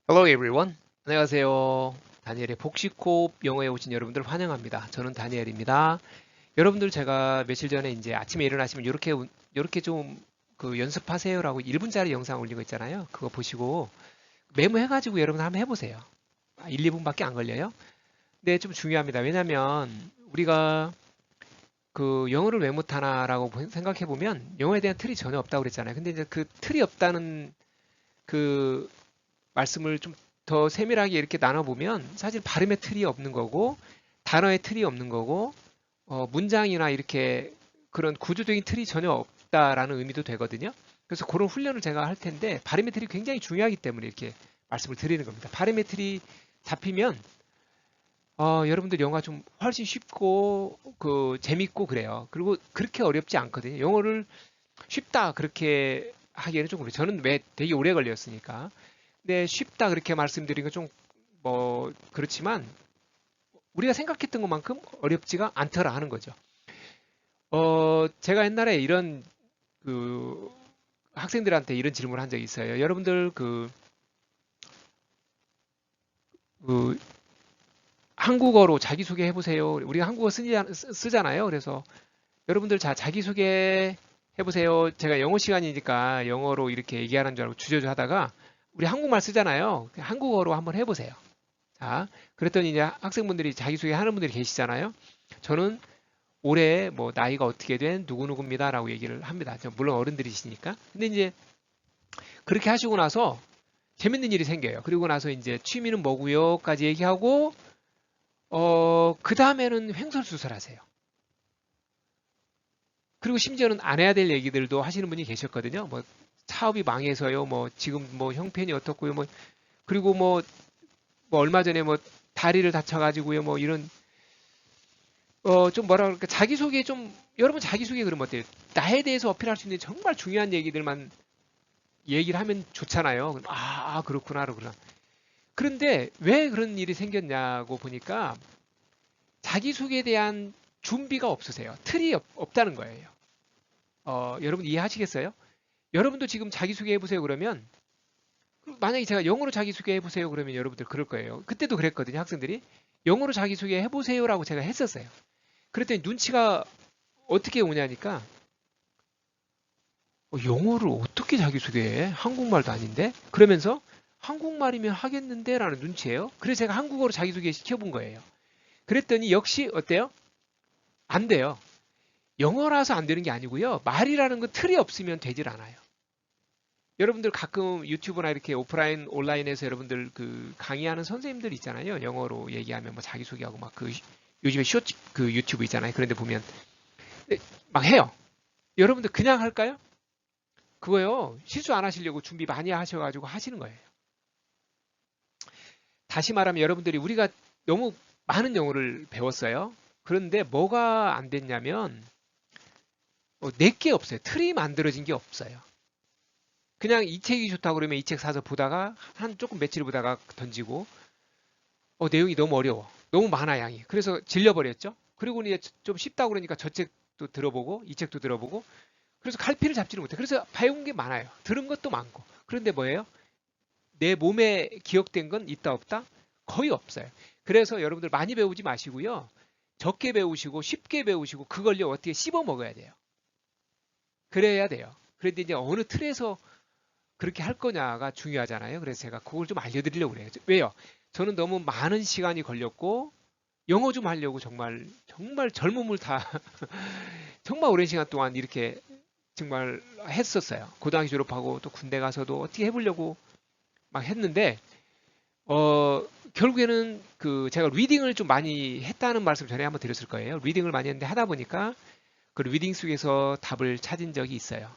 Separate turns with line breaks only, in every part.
Hello everyone. 안녕하세요. 다니엘의 복식호흡 영어에 오신 여러분들 환영합니다. 저는 다니엘입니다. 여러분들 제가 며칠 전에 이제 아침에 일어나시면 이렇게 좀 그 연습하세요라고 1분짜리 영상 올린 거 있잖아요. 그거 보시고 메모해가지고 여러분 한번 해보세요. 1, 2분밖에 안 걸려요. 근데 좀 중요합니다. 왜냐면 우리가 그 영어를 왜 못하나라고 생각해 보면 영어에 대한 틀이 전혀 없다고 그랬잖아요. 근데 이제 그 틀이 없다는 그 말씀을 좀 더 세밀하게 이렇게 나눠보면 사실 발음의 틀이 없는 거고 단어의 틀이 없는 거고 문장이나 이렇게 그런 구조적인 틀이 전혀 없다라는 의미도 되거든요. 그래서 그런 훈련을 제가 할 텐데 발음의 틀이 굉장히 중요하기 때문에 이렇게 말씀을 드리는 겁니다. 발음의 틀이 잡히면 여러분들 영어가 좀 훨씬 쉽고 그 재밌고 그래요. 그리고 그렇게 어렵지 않거든요. 영어를 쉽다 그렇게 하기에는 좀 그래요. 저는 왜 되게 오래 걸렸으니까. 네, 쉽다 그렇게 말씀드린 건 좀 뭐 그렇지만 우리가 생각했던 것만큼 어렵지가 않더라 하는 거죠. 제가 옛날에 이런 그 학생들한테 이런 질문을 한 적이 있어요. 여러분들 그 한국어로 자기소개 해보세요. 우리가 한국어 쓰잖아요. 그래서 여러분들 자기소개 해보세요. 제가 영어 시간이니까 영어로 이렇게 얘기하는 줄 알고 주저주 하다가 우리 한국말 쓰잖아요. 한국어로 한번 해보세요. 자, 그랬더니 이제 학생분들이 자기소개 하는 분들이 계시잖아요. 저는 올해 뭐 나이가 어떻게 된 누구누구입니다라고 얘기를 합니다. 물론 어른들이시니까. 근데 이제 그렇게 하시고 나서 재밌는 일이 생겨요. 그리고 나서 이제 취미는 뭐고요까지 얘기하고 그 다음에는 횡설수설하세요. 그리고 심지어는 안 해야 될 얘기들도 하시는 분이 계셨거든요. 뭐 사업이 망해서요. 뭐 지금 뭐 형편이 어떻고요. 뭐 그리고 뭐 얼마 전에 뭐 다리를 다쳐가지고요. 뭐 이런 좀 뭐라 그럴까 자기소개 좀 여러분 자기소개 그러면 어때요? 나에 대해서 어필할 수 있는 정말 중요한 얘기들만 얘기를 하면 좋잖아요. 그렇구나 그렇구나. 그런데 왜 그런 일이 생겼냐고 보니까 자기소개에 대한 준비가 없으세요. 틀이 없다는 거예요. 여러분 이해하시겠어요? 여러분도 지금 자기소개 해보세요 그러면 만약에 제가 영어로 자기소개 해보세요 그러면 여러분들 그럴 거예요. 그때도 그랬거든요. 학생들이 영어로 자기소개 해보세요라고 제가 했었어요. 그랬더니 눈치가 어떻게 오냐니까 영어를 어떻게 자기소개해? 한국말도 아닌데? 그러면서 한국말이면 하겠는데? 라는 눈치예요. 그래서 제가 한국어로 자기소개 시켜본 거예요. 그랬더니 역시 어때요? 안 돼요. 영어라서 안 되는 게 아니고요. 말이라는 건 틀이 없으면 되질 않아요. 여러분들 가끔 유튜브나 이렇게 오프라인, 온라인에서 여러분들 그 강의하는 선생님들 있잖아요. 영어로 얘기하면 뭐 자기소개하고 막 그 요즘에 쇼츠 그 유튜브 있잖아요. 그런데 보면 네, 막 해요. 여러분들 그냥 할까요? 그거요. 실수 안 하시려고 준비 많이 하셔가지고 하시는 거예요. 다시 말하면 여러분들이 우리가 너무 많은 영어를 배웠어요. 그런데 뭐가 안 됐냐면 내게 없어요. 틀이 만들어진 게 없어요. 그냥 이 책이 좋다고 그러면 이 책 사서 보다가 한 조금 며칠 보다가 던지고 내용이 너무 어려워. 너무 많아 양이. 그래서 질려버렸죠. 그리고 이제 좀 쉽다고 그러니까 저 책도 들어보고 이 책도 들어보고 그래서 갈피를 잡지를 못해. 그래서 배운 게 많아요. 들은 것도 많고. 그런데 뭐예요? 내 몸에 기억된 건 있다 없다? 거의 없어요. 그래서 여러분들 많이 배우지 마시고요. 적게 배우시고 쉽게 배우시고 그걸요 어떻게 씹어 먹어야 돼요. 그래야 돼요. 그런데 이제 어느 틀에서 그렇게 할 거냐가 중요하잖아요. 그래서 제가 그걸 좀 알려드리려고 그래요. 왜요? 저는 너무 많은 시간이 걸렸고 영어 좀 하려고 정말 정말 젊음을 다 정말 오랜 시간 동안 이렇게 정말 했었어요. 고등학교 졸업하고 또 군대 가서도 어떻게 해보려고 막 했는데 결국에는 그 제가 리딩을 좀 많이 했다는 말씀 전에 한번 드렸을 거예요. 리딩을 많이 했는데 하다 보니까 그 리딩 속에서 답을 찾은 적이 있어요.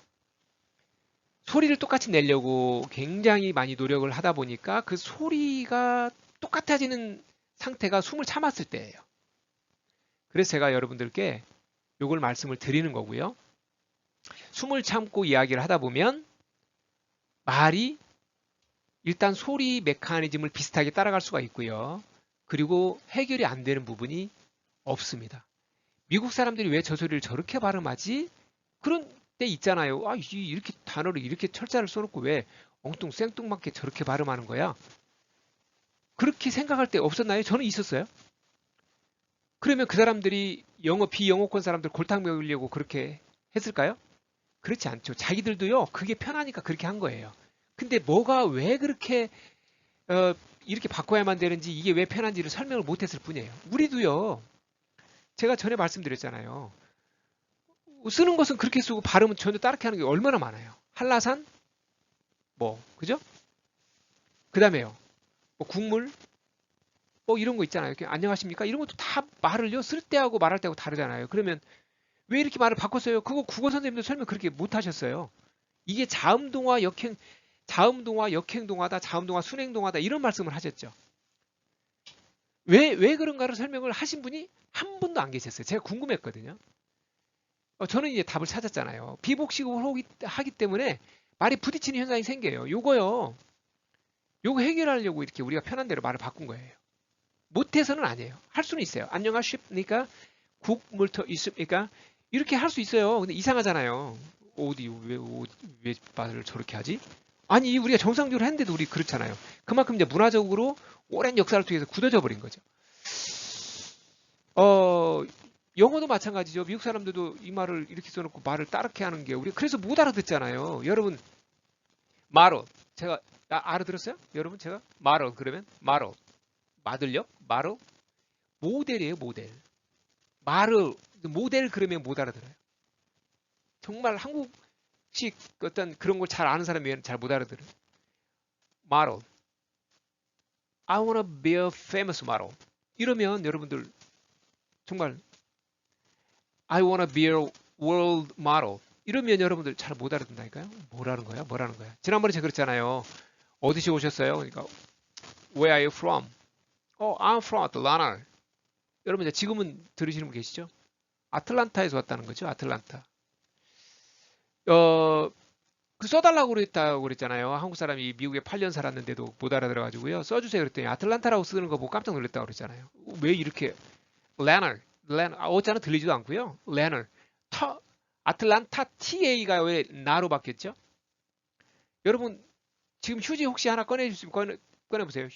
소리를 똑같이 내려고 굉장히 많이 노력을 하다 보니까 그 소리가 똑같아지는 상태가 숨을 참았을 때예요. 그래서 제가 여러분들께 요걸 말씀을 드리는 거고요. 숨을 참고 이야기를 하다 보면 말이 일단 소리 메커니즘을 비슷하게 따라갈 수가 있고요. 그리고 해결이 안 되는 부분이 없습니다. 미국 사람들이 왜 저 소리를 저렇게 발음하지? 그런 때 있잖아요. 이렇게 단어를 이렇게 철자를 써놓고 왜 엉뚱 생뚱맞게 저렇게 발음하는 거야? 그렇게 생각할 때 없었나요? 저는 있었어요. 그러면 그 사람들이 비영어권 사람들 골탕 먹이려고 그렇게 했을까요? 그렇지 않죠. 자기들도요, 그게 편하니까 그렇게 한 거예요. 근데 뭐가 왜 그렇게, 어, 이렇게 바꿔야만 되는지, 이게 왜 편한지를 설명을 못 했을 뿐이에요. 우리도요, 제가 전에 말씀드렸잖아요. 쓰는 것은 그렇게 쓰고 발음은 전혀 다르게 하는 게 얼마나 많아요. 한라산, 그죠? 그 다음에요, 국물, 이런 거 있잖아요. 이렇게 안녕하십니까? 이런 것도 다 말을요, 쓸 때하고 말할 때하고 다르잖아요. 그러면 왜 이렇게 말을 바꿨어요? 그거 국어 선생님도 설명 그렇게 못 하셨어요. 이게 자음동화, 역행동화다, 자음동화, 순행동화다, 이런 말씀을 하셨죠. 왜 그런가를 설명을 하신 분이 한 분도 안 계셨어요. 제가 궁금했거든요. 저는 이제 답을 찾았잖아요. 비복식을 하기 때문에 말이 부딪히는 현상이 생겨요. 요거 해결하려고 이렇게 우리가 편한 대로 말을 바꾼 거예요. 못해서는 아니에요. 할 수는 있어요. 안녕하십니까? 국물터 있습니까? 이렇게 할 수 있어요. 근데 이상하잖아요. 왜 말을 저렇게 하지? 아니, 우리가 정상적으로 했는데도 우리 그렇잖아요. 그만큼 이제 문화적으로 오랜 역사를 통해서 굳어져 버린 거죠. 어, 영어도 마찬가지죠. 미국 사람들도 이 말을 이렇게 써놓고 말을 따르게 하는 게 우리 그래서 못 알아듣잖아요. 여러분, 마로. 제가, 알아들었어요? 여러분, 제가? 마로. 그러면? 마로. 마들력? 마로? 모델이에요, 모델. 말을, 모델 그러면 못 알아들어요. 정말 한국식 어떤 그런 걸 잘 아는 사람이면 잘 못 알아들어요. model. I wanna be a famous model. 이러면 여러분들 정말 I wanna be a world model. 이러면 여러분들 잘 못 알아듣는다니까요. 뭐라는 거야? 뭐라는 거야? 지난번에 제가 그랬잖아요. 어디서 오셨어요? 그러니까 Where are you from? I'm from Atlanta. 여러분 이제 지금은 들으시는 분 계시죠? 아틀란타에서 왔다는 거죠. 아틀란타. 어, 써달라고 그랬다고 그랬잖아요. 한국 사람이 미국에 8년 살았는데도 못 알아들어가지고요. 써주세요 그랬더니 아틀란타라고 쓰는 거 보고 깜짝 놀랐다고 그랬잖아요. 왜 이렇게 어쩌나 들리지도 않고요. 레널 아틀란타 TA가 왜 나로 바뀌었죠? 여러분 지금 휴지 혹시 하나 꺼내주시면 꺼내보세요.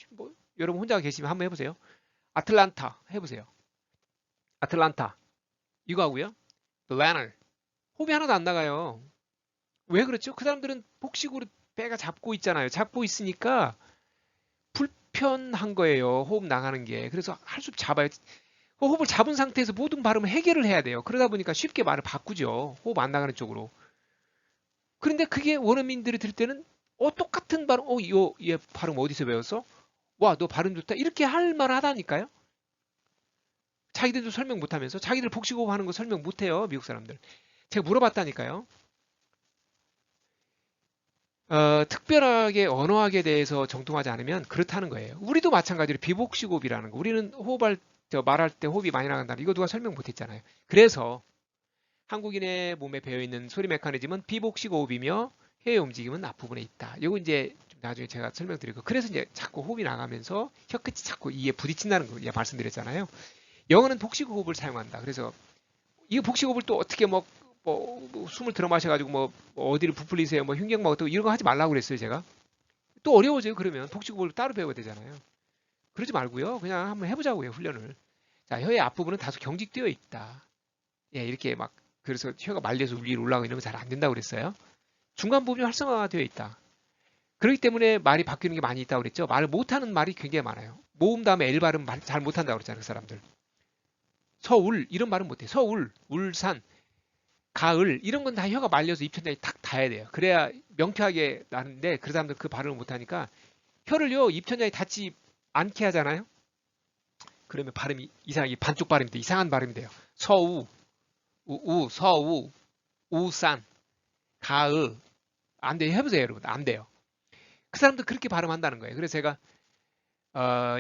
여러분 혼자 계시면 한번 해보세요. 아틀란타 해보세요. 아틀란타 이거 하고요. 레널 호흡이 하나도 안 나가요. 왜 그렇죠? 그 사람들은 복식으로 배가 잡고 있잖아요. 잡고 있으니까 불편한 거예요. 호흡 나가는 게. 그래서 할 수 잡아요. 호흡을 잡은 상태에서 모든 발음을 해결을 해야 돼요. 그러다 보니까 쉽게 말을 바꾸죠. 호흡 안 나가는 쪽으로. 그런데 그게 원어민들이 들 때는 똑같은 발음, 얘 발음 어디서 배웠어? 와, 너 발음 좋다. 이렇게 할 만하다니까요. 자기들도 설명 못하면서 자기들 복식호흡 하는 거 설명 못해요. 미국 사람들. 제가 물어봤다니까요. 특별하게 언어학에 대해서 정통하지 않으면 그렇다는 거예요. 우리도 마찬가지로 비복식 호흡이라는 거. 우리는 말할 때 호흡이 많이 나간다. 이거 누가 설명 못 했잖아요. 그래서 한국인의 몸에 배어있는 소리 메커니즘은 비복식 호흡이며 혀의 움직임은 앞부분에 있다. 이거 이제 좀 나중에 제가 설명드리고 그래서 이제 자꾸 호흡이 나가면서 혀끝이 자꾸 이에 부딪힌다는 거 말씀드렸잖아요. 영어는 복식 호흡을 사용한다. 그래서 이 복식 호흡을 또 어떻게 숨을 들어 마셔가지고 어디를 부풀리세요, 흉경막 어떻고 이런 거 하지 말라고 그랬어요, 제가. 또 어려워져요, 그러면. 복식 호흡을 따로 배워야 되잖아요. 그러지 말고요. 그냥 한번 해보자고요, 훈련을. 자, 혀의 앞부분은 다소 경직되어 있다. 예, 이렇게 그래서 혀가 말려서 위로 올라가고 이런 거 잘 안 된다고 그랬어요. 중간 부분이 활성화되어 있다. 그렇기 때문에 말이 바뀌는 게 많이 있다고 그랬죠. 말을 못하는 말이 굉장히 많아요. 모음 다음에 L 발음 잘 못한다고 그랬잖아요, 그 사람들. 서울, 이런 말은 못해. 서울, 울산, 가을, 이런 건 다 혀가 말려서 입천장에 탁 닿아야 돼요. 그래야 명쾌하게 나는데, 그 사람들 그 발음을 못하니까 혀를요, 입천장에 닿지 않게 하잖아요. 그러면 발음이 이상하게 반쪽 발음이 돼. 이상한 발음이 돼요. 서우, 서우, 우산, 가을. 안 돼요. 해보세요, 여러분. 안 돼요. 그 사람들 그렇게 발음한다는 거예요. 그래서 제가,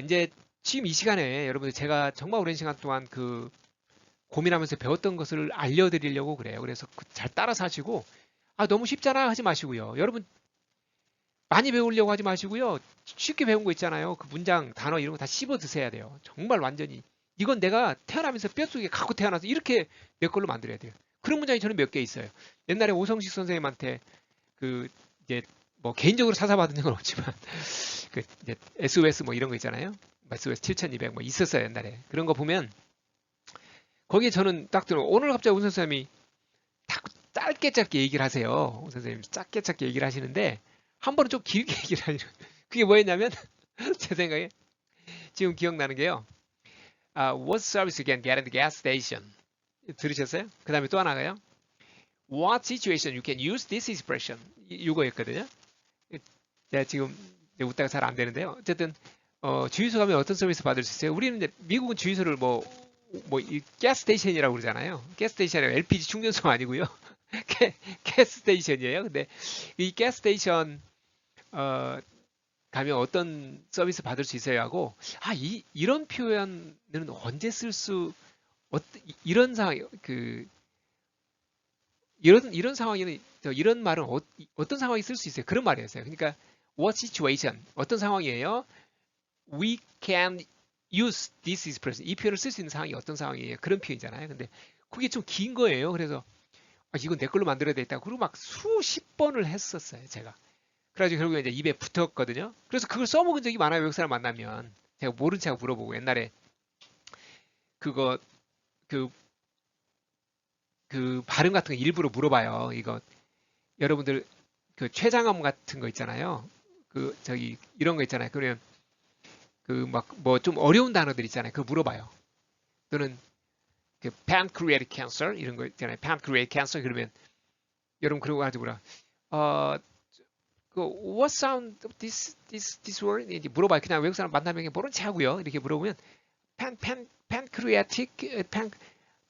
이제 지금 이 시간에 여러분들 제가 정말 오랜 시간 동안 고민하면서 배웠던 것을 알려드리려고 그래요. 그래서 잘 따라서 하시고, 너무 쉽잖아 하지 마시고요. 여러분, 많이 배우려고 하지 마시고요. 쉽게 배운 거 있잖아요. 그 문장, 단어 이런 거 다 씹어 드세야 돼요. 정말 완전히. 이건 내가 태어나면서 뼛속에 갖고 태어나서 이렇게 내 걸로 만들어야 돼요. 그런 문장이 저는 몇 개 있어요. 옛날에 오성식 선생님한테 이제 개인적으로 사사받은 적은 없지만 그 이제 SOS 뭐 이런 거 있잖아요. SOS 7200 뭐 있었어요 옛날에. 그런 거 보면 거기에 저는 딱 들어 오늘 갑자기 운 선생님이 딱 짧게 얘기를 하세요. 운 선생님 짧게 얘기를 하시는데 한 번은 좀 길게 얘기를 하시는. 그게 뭐였냐면 제 생각에 지금 기억나는 게요. What service you can get at the gas station? 들으셨어요? 그 다음에 또 하나가요. What situation you can use this expression? 이거였거든요. 제가 지금 웃다가 잘 안 되는데요. 어쨌든 주유소 가면 어떤 서비스 받을 수 있어요? 우리는 이제 미국은 주유소를 이 가스스테이션이라고 그러잖아요. 가스스테이션이 LPG 충전소 아니고요. 가스스테이션이에요. 근데 이 가스스테이션 가면 어떤 서비스 받을 수 있어요 하고 이런 표현은 언제 쓸 수 이런 상황 이런 상황에는 이런 말은 어떤 상황에 쓸 수 있어요? 그런 말이었어요. 그러니까 what situation 어떤 상황이에요? We can use this expression 이 표현을 쓸 수 있는 상황이 어떤 상황이에요? 그런 표현이잖아요. 근데 그게 좀 긴 거예요. 그래서 이건 내 걸로 만들어야 되겠다. 그리고 막 수십 번을 했었어요. 제가. 그래가지고 결국에 이제 입에 붙었거든요. 그래서 그걸 써먹은 적이 많아요. 외국 사람 만나면 제가 모른 척 물어보고 옛날에 그거 그 발음 같은 거 일부러 물어봐요. 이거 여러분들 그 최장엄 같은 거 있잖아요. 이런 거 있잖아요. 그러면 막 뭐 좀 어려운 단어들 있잖아요. 그거 물어봐요. 또는 그 pancreatic cancer 이런 거 있잖아요. pancreatic cancer 그러면 여러분 그러고 가지고 what sound this word 이제 물어봐요. 그냥 외국 사람 만나면 모른 체 하고요. 이렇게 물어보면 pancreatic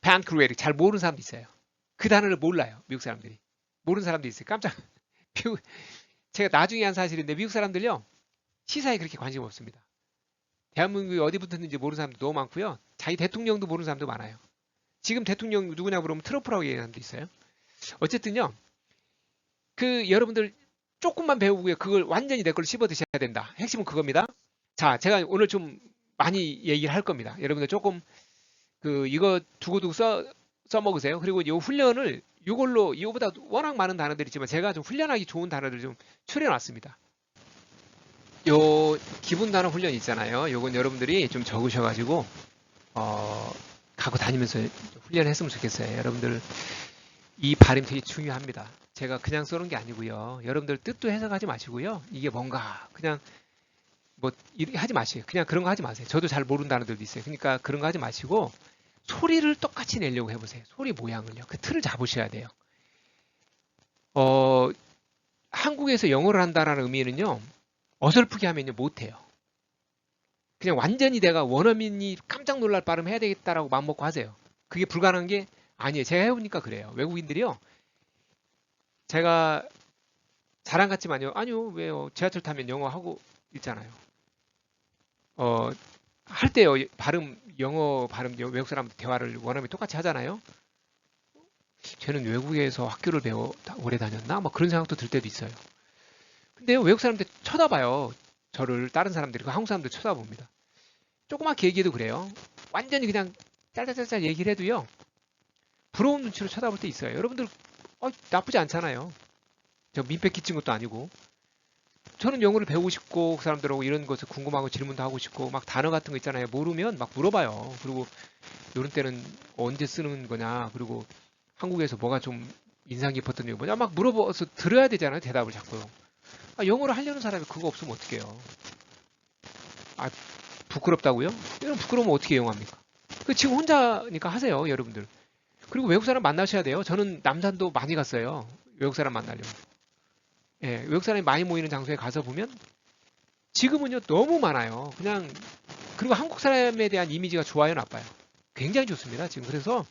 pancreatic 잘 모르는 사람도 있어요. 그 단어를 몰라요. 미국 사람들이 모르는 사람도 있어요. 깜짝 제가 나중에 한 사실인데 미국 사람들요 시사에 그렇게 관심 없습니다. 대한민국이 어디 붙었는지 모르는 사람도 너무 많고요. 자기 대통령도 모르는 사람도 많아요. 지금 대통령 누구냐 물으면 트럼프라고 얘기하는 사람도 있어요. 어쨌든요. 여러분들 조금만 배우고요. 그걸 완전히 내 걸로 씹어 드셔야 된다. 핵심은 그겁니다. 자, 제가 오늘 좀 많이 얘기를 할 겁니다. 여러분들 조금 이거 두고두고 써먹으세요. 그리고 이 훈련을 이거보다 워낙 많은 단어들이 있지만 제가 좀 훈련하기 좋은 단어들 좀 추려놨습니다. 요 기본 단어 훈련 있잖아요. 요건 여러분들이 좀 적으셔가지고 갖고 다니면서 훈련했으면 좋겠어요. 여러분들 이 발음 되게 중요합니다. 제가 그냥 써놓은 게 아니고요. 여러분들 뜻도 해석하지 마시고요. 이게 뭔가 그냥 하지 마세요. 그냥 그런 거 하지 마세요. 저도 잘 모르는 단어들도 있어요. 그러니까 그런 거 하지 마시고 소리를 똑같이 내려고 해보세요. 소리 모양을요. 그 틀을 잡으셔야 돼요. 한국에서 영어를 한다라는 의미는요. 어설프게 하면요. 못해요. 그냥 완전히 내가 원어민이 깜짝 놀랄 발음 해야 되겠다라고 마음먹고 하세요. 그게 불가능한 게 아니에요. 제가 해보니까 그래요. 외국인들이요. 제가 자랑 같지만요. 아니요. 왜요? 지하철 타면 영어 하고 있잖아요. 할 때요. 영어 발음 외국 사람 대화를 원어민 똑같이 하잖아요. 쟤는 외국에서 학교를 오래 다녔나? 막 그런 생각도 들 때도 있어요. 근데요. 외국 사람들 쳐다봐요. 저를 다른 사람들이 한국 사람들 쳐다봅니다. 조그맣게 얘기해도 그래요. 완전히 그냥 짤짤짤짤 얘기를 해도요. 부러운 눈치로 쳐다볼 때 있어요. 여러분들 나쁘지 않잖아요. 저 민폐 끼친 것도 아니고. 저는 영어를 배우고 싶고 그 사람들하고 이런 것을 궁금하고 질문도 하고 싶고 막 단어 같은 거 있잖아요. 모르면 막 물어봐요. 그리고 이런 때는 언제 쓰는 거냐. 그리고 한국에서 뭐가 좀 인상 깊었던 게 뭐냐. 막 물어봐서 들어야 되잖아요. 대답을 자꾸. 영어를 하려는 사람이 그거 없으면 어떡해요. 부끄럽다고요? 여러분 부끄러우면 어떻게 영어합니까? 지금 혼자니까 하세요. 여러분들. 그리고 외국 사람 만나셔야 돼요. 저는 남산도 많이 갔어요. 외국 사람 만나려면. 예, 외국 사람이 많이 모이는 장소에 가서 보면 지금은요 너무 많아요. 그리고 한국 사람에 대한 이미지가 좋아요, 나빠요? 굉장히 좋습니다. 지금 그래서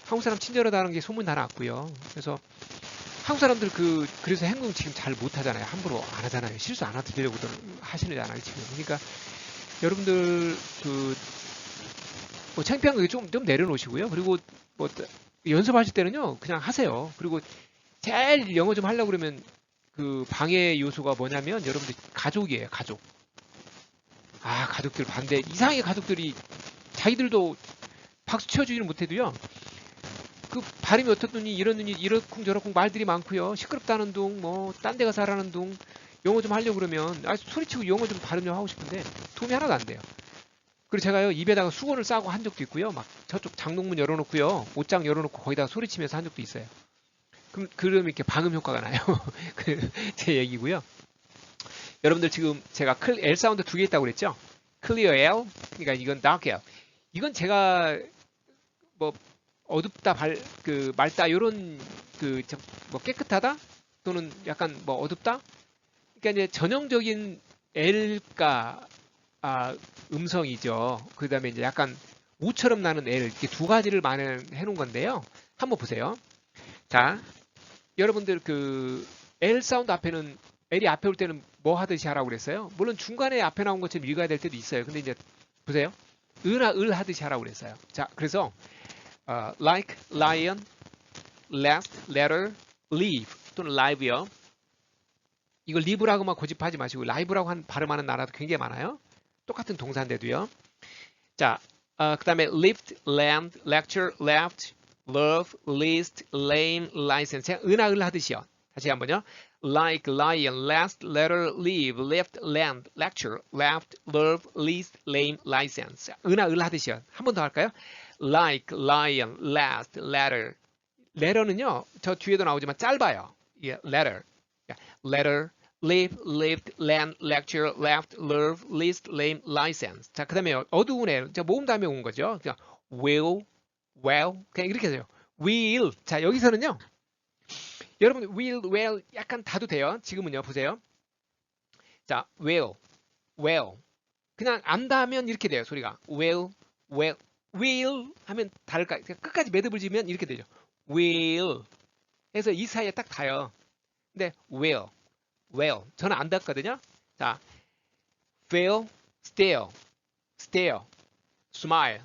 한국 사람 친절하다는 게 소문 다 났고요. 그래서 한국 사람들 그래서 행동 지금 잘 못하잖아요. 함부로 안 하잖아요. 실수 안 하려고 하시잖아요 지금. 그러니까 여러분들 창피한 거 좀 내려놓으시고요. 그리고 연습하실 때는요 그냥 하세요. 그리고 제일 영어 좀 하려고 그러면 방해 요소가 뭐냐면 여러분들 가족이에요. 가족들 반대. 이상하게 가족들이 자기들도 박수 쳐주지는 못해도요. 발음이 어떻더니 이러느니 이러쿵저러쿵 말들이 많고요. 시끄럽다는 둥, 딴 데 가서 하라는 둥, 영어 좀 하려고 그러면 소리치고 영어 좀 발음 좀 하고 싶은데 도움이 하나도 안 돼요. 그리고 제가요 입에다가 수건을 싸고 한 적도 있고요. 막 저쪽 장롱문 열어놓고요. 옷장 열어놓고 거기다가 소리치면서 한 적도 있어요. 그럼 이렇게 방음 효과가 나요. 제 얘기고요. 여러분들 지금 제가 L 사운드 두 개 있다고 그랬죠? Clear L, 그러니까 이건 Dark L. 이건 제가 뭐 어둡다, 맑다 이런 뭐 깨끗하다 또는 약간 뭐 어둡다. 그러니까 이제 전형적인 L가 음성이죠. 그다음에 이제 약간 우처럼 나는 L 이렇게 두 가지를 만회해 놓은 건데요. 한번 보세요. 자, 여러분들 L 사운드 앞에는 L이 앞에 올 때는 뭐 하듯이 하라고 그랬어요? 물론 중간에 앞에 나온 것처럼 읽어야 될 때도 있어요. 근데 이제 보세요. 을아 을 하듯이 하라고 그랬어요. 자, 그래서 like, lion, last, letter, leave 또는 live요. 이걸 live라고만 고집하지 마시고 live라고 발음하는 나라도 굉장히 많아요. 똑같은 동사인데도요. 자, 그 다음에 lift, land, lecture, left, love, list, lame, license. 은하 을 하듯이요. 다시 한번요. like, lion, last, letter, leave, left, land, lecture, left, love, list, lame, license. 은하 을 하듯이요. 한 번 더 할까요? like, lion, last, letter. letter는요. 저 뒤에도 나오지만 짧아요. 예, letter. letter, live, lived, land, lecture, left, love, list, lame, license. 자, 그 다음에 어두운 애. 자, 모음 다음에 온 거죠. 그냥 will, well. 그냥 이렇게 해서요. will. 자, 여기서는요. 여러분, will, well 약간 다도 돼요. 지금은요. 보세요. 자, will, well. 그냥 안다 하면 이렇게 돼요. 소리가. will, well. will 하면 다를까? 끝까지 매듭을 지으면 이렇게 되죠. will. 해서 이 사이에 딱 닿아요. 근데 will, well. 저는 안 닿거든요. 자, feel, stare, stare, smile,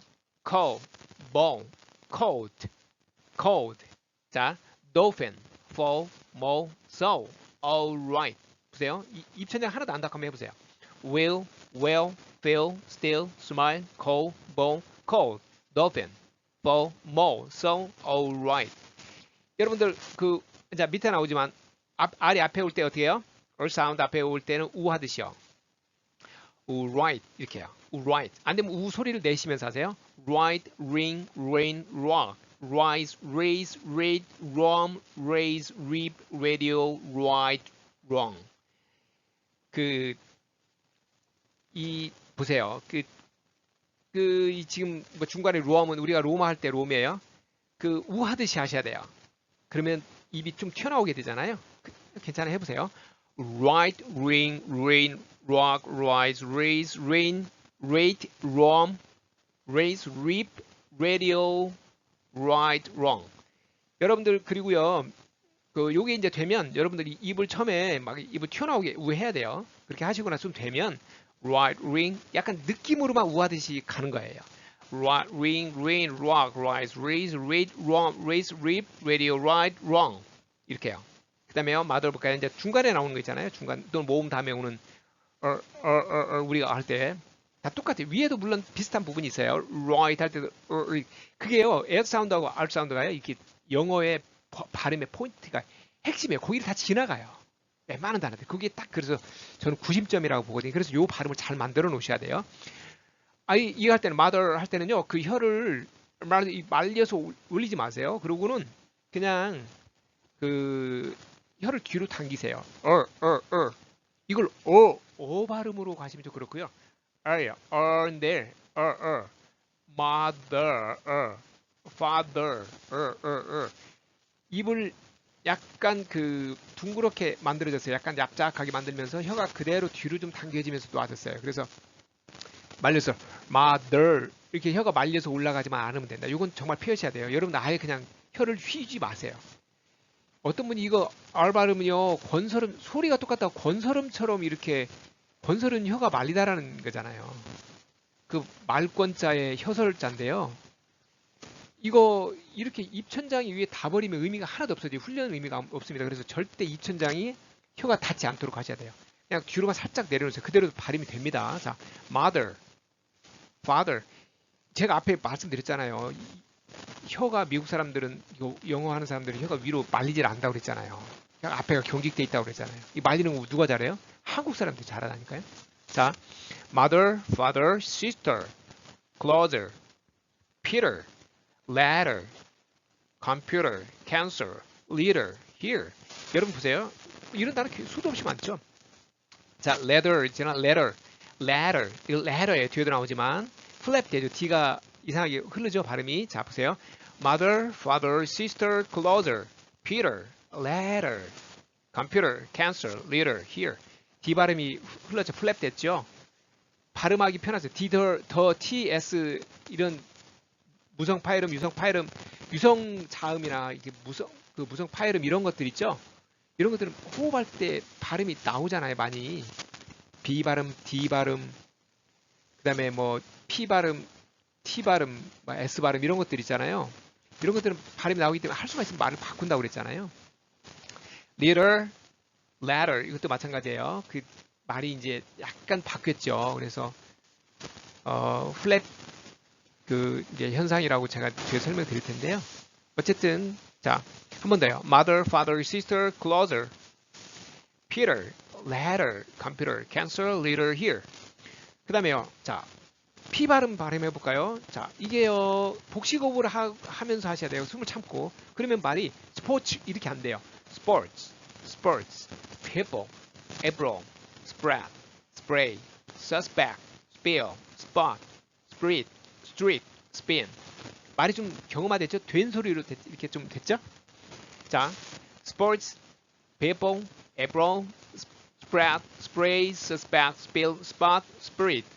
call, bone, cold, cold. 자, dolphin, fall, more, so, alright. 보세요. 입천장 하나도 안 닿게 해보세요. will, well, feel, still, smile, call, bone, cold, dolphin, fall, more, so, alright. 여러분들 자, 밑에 나오지만 R이 앞에 올 때 어떻게 해요? R 사운드 앞에 올 때는 우 하듯이요. right 이렇게 해요. right. 안 되면 우 소리를 내시면서 하세요. right, ring, rain, rock, rise, raise, read, rom, raise, rip, radio, right, wrong. 보세요. 지금 뭐 중간에 롬은 우리가 로마 할 때 롬이에요. 우 하듯이 하셔야 돼요. 그러면 입이 좀 튀어나오게 되잖아요. 괜찮아 해보세요. right, ring, rain, rock, rise, raise, rain, rate, rom, raise, rip, radio, right, wrong. 여러분들 그리고요. 요게 이제 되면 여러분들이 입을 처음에 막 입을 튀어나오게 우해야 돼요. 그렇게 하시고 나서 좀 되면 right, ring 약간 느낌으로만 우하듯이 가는 거예요. right, ring, rain, rock, rise, raise, read, rom, raise, rip, radio, right, wrong 이렇게요. 그 다음에요. 마더 볼까요? 이제 중간에 나오는 거 있잖아요. 중간 또는 모음 다음에 오는 우리가 할 때 다 똑같아요. 위에도 물론 비슷한 부분이 있어요. right 할 때도 그게요. S 사운드하고 R 사운드가요. 이렇게 영어의 발음의 포인트가 핵심이에요. 거기를 다 지나가요. 웬만한 단어들. 그게 딱 그래서 저는 90점이라고 보거든요. 그래서 요 발음을 잘 만들어 놓으셔야 돼요. 이거 할 때는 mother 할 때는요. 그 혀를 말려서 올리지 마세요. 그러고는 그냥 혀를 뒤로 당기세요. 이걸 발음으로 가시면 좀 그렇고요. there, mother, father, 입을 약간 둥그렇게 만들어졌어요. 약간 납작하게 만들면서 혀가 그대로 뒤로 좀 당겨지면서 놔졌어요. 그래서 말려서 mother 이렇게 혀가 말려서 올라가지만 않으면 된다. 이건 정말 피하셔야 돼요. 여러분 아예 그냥 혀를 휘지 마세요. 어떤 분이 이거 R 발음은요 권설음 소리가 똑같다고 권설음처럼 이렇게 권설은 혀가 말리다라는 거잖아요. 말권자의 혀설자인데요. 이거 이렇게 입천장이 위에 다 버리면 의미가 하나도 없어요. 훈련은 의미가 없습니다. 그래서 절대 입천장이 혀가 닿지 않도록 하셔야 돼요. 그냥 뒤로만 살짝 내려놓으세요. 그대로 발음이 됩니다. 자, mother, father. 제가 앞에 말씀드렸잖아요. 혀가 미국 사람들은 영어 하는 사람들은 혀가 위로 말리질 않다고 그랬잖아요. 앞에가 경직돼 있다고 그랬잖아요. 이 말리는 거 누가 잘해요? 한국 사람들이 잘하다니까요. 자, mother, father, sister, closer, Peter, ladder, computer, cancer, leader, here. 여러분 보세요. 이런 단어 수도 없이 많죠. 자, ladder 있잖아. ladder. 이거 ladder에 뒤에도 나오지만 flap 되죠. D가 이상하게 흐르죠. 발음이. 자, 보세요. mother, father, sister, closer, Peter, ladder, computer, cancer, leader, here. D 발음이 흘렀죠. flap 됐죠. 발음하기 편하세요. D, 더, T, S 이런 무성 파이름, 유성 파이름, 유성 자음이나 이게 무성 파이름 이런 것들 있죠. 이런 것들은 호흡할 때 발음이 나오잖아요, 많이. B 발음, D 발음, 그다음에 뭐 P 발음, T 발음, S 발음 이런 것들 있잖아요. 이런 것들은 발음이 나오기 때문에 할 수가 있으면 말을 바꾼다고 그랬잖아요. leader, ladder 이것도 마찬가지예요. 그 말이 이제 약간 바뀌었죠. 그래서 플랫 그 이제 현상이라고 제가 뒤에 설명드릴 텐데요. 어쨌든 자, 한 번 더요. mother, father, sister, closer, Peter, ladder, computer, cancer, leader, here. 그 다음에요. 자, P 발음해 볼까요? 자, 이게요. 복식호흡을 하면서 하셔야 돼요. 숨을 참고. 그러면 말이 스포츠 이렇게 안 돼요. sports, people, abroad, spread, spray, suspect, spill, spot, street, spin. 말이 좀 경험화됐죠? 된 소리로 이렇게 좀 됐죠? 자, sports, people, abroad, spread, spray, suspect, spill, spot, street,